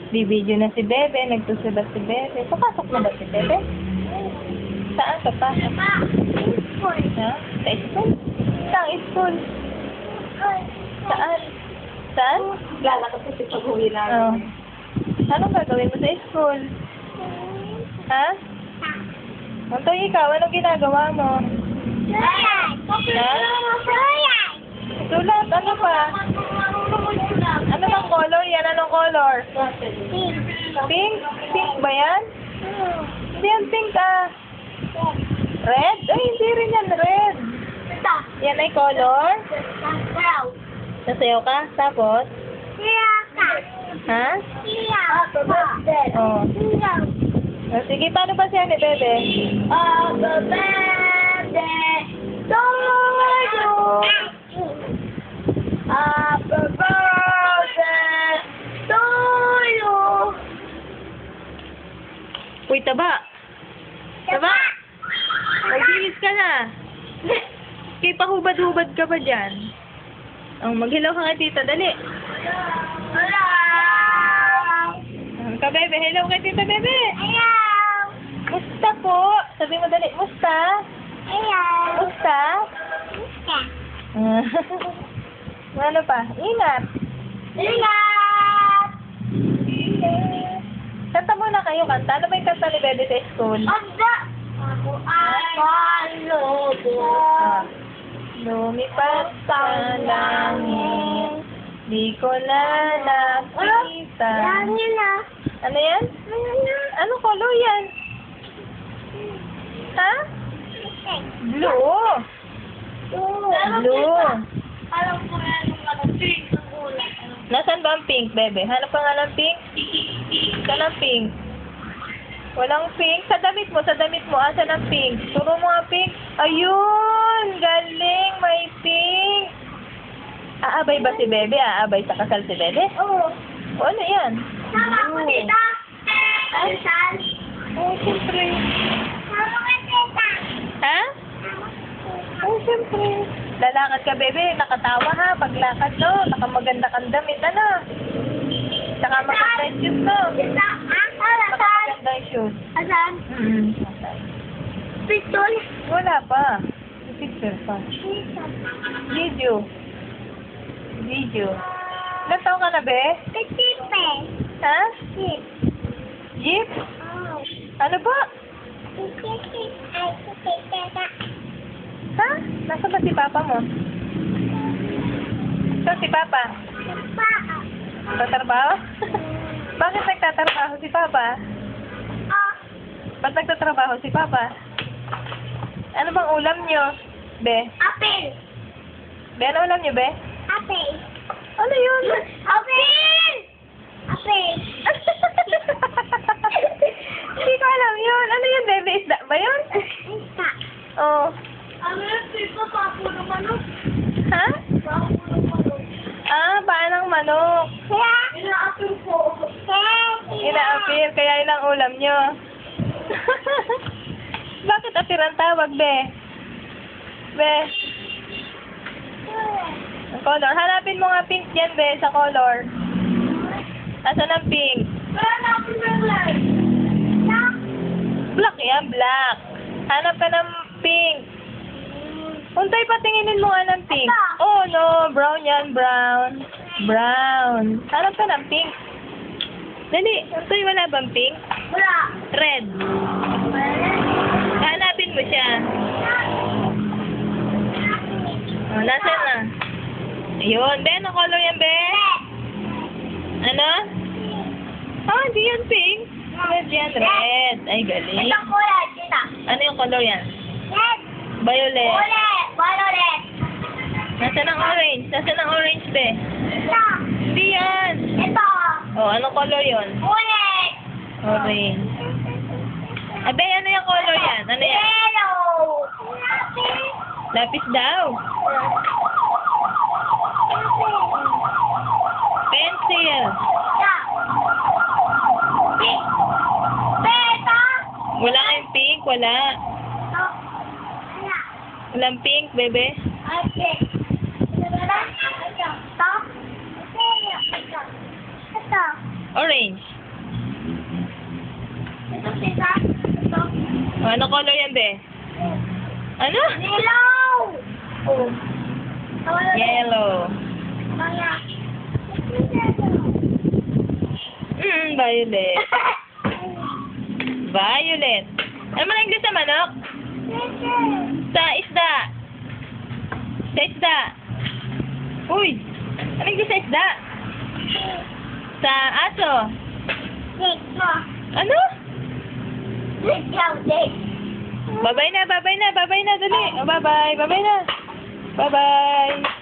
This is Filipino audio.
Bibidyo na si Bebe. Nagtuso ba si Bebe? Papasok na ba si Bebe? Saan papasok? Ha? Sa school? Saan school? Saan? Saan? Lalakad kasi pag-uwi Oh. namin. Anong gagawin mo sa school? Ha? Anto, ikaw, anong ginagawa mo? Sulat, ano pa? Ano bang color yan? Anong color? Pink? Pink ba yan? Hindi yan pink ah. Red? Ay, hindi rin yan red. Yan ay color? Nasayaw ka? Tapos? Ha? Oh. Oh, sige, paano ba siya ni Bebe? Uy, taba. Taba. Magbihis ka na. Kaya pahubad-hubad ka pa dyan. Oh, maghilaw ka kay tita, dali. Ka, Bebe. Hello kay tita, Bebe. Musta po? Sabi mo dali, musta? Musta? Ano pa? Ingat. Kanta muna kayo, kanta. Ano ba yung kanta ni Bebe sa school? Lumipad sa langit, di ko na nakita. Ano yan? Ano color yan? Ha? Blue. Blue. Nasaan ba ang pink, Bebe? Hanap ka nga ng pink? Saan ang pink? Walang pink? Sa damit mo. Asan ang pink? Turo mo ang pink. Ayun! Galing! May pink! Aabay ba si Bebe? Aabay sa kasal si Bebe? O ano yan? Oh, siyempre. Ha? Oh, siyempre. Lalakad ka, Bebe. Nakatawa ha. Paglakad, no? Nakamaganda kang damit, ano? Saka maganda yung shoes, no? Nakamaganda yung shoes. Pistol? Wala pa. Picture pa. Video. Ilan taon ka na, Be? Ha? Jeep? Ano ba? Ha? Nasaan ba si Papa mo? Saan si Papa? Tatrabaho? Bakit nagtatrabaho si Papa? Ba't nagtatrabaho si Papa? Ano bang ulam nyo, Be? Apel! Be, ano ulam nyo, Be? Apel! Ano yun? Apel! Apel! Hindi ko alam yun. Ano yun, Bebe? Isda ba yun? Isa. Oo. Ano yung pito? Papo ng manok? Ha? Papo ng manok. Paan ng manok. Inaapil po. Inaapir, kaya ilang ulam nyo. Bakit apir ang tawag, Be? Be? Ang color. Hanapin mo nga pink dyan, Be, sa color. Asan ang pink? Black yan, black. Hanap ka ng pink. Untay, patinginin mo nga ng pink. Oh, no. Brown yan, brown. Brown. Hanap ka ng pink. Dali. Untay, wala bang pink? Wala. Red. Hanapin mo siya. Oh, nasaan na? Ayun. Be, anong color yan, Be? Ano? Hindi yan pink. Red yan, red. Ay, galing. Itong kulay, tita. Ano yung color yan? Red. Violet. Violet. Nasaan ang orange? Nasaan ang orange, Be? Ito. Hindi yan. Ito. Oh, anong color yon? Ulit. Orange. Abe, ano yung color yan? Ano yan? Yellow. Lapis daw. Pencil. Beta. Wala kayong pink? Wala. Walang pink, Bebe? Okay. Ito. Orange. Ano color yan, be? Ano? Yellow. Oh. Yellow. Mga. Violet. Violet. Ano man ang English sa manok? Sa isda. Sa isda. Uy! Ano ang English sa isda? Sa aso. Ano? Babay na, dali. Oh, bye-bye na. Bye-bye.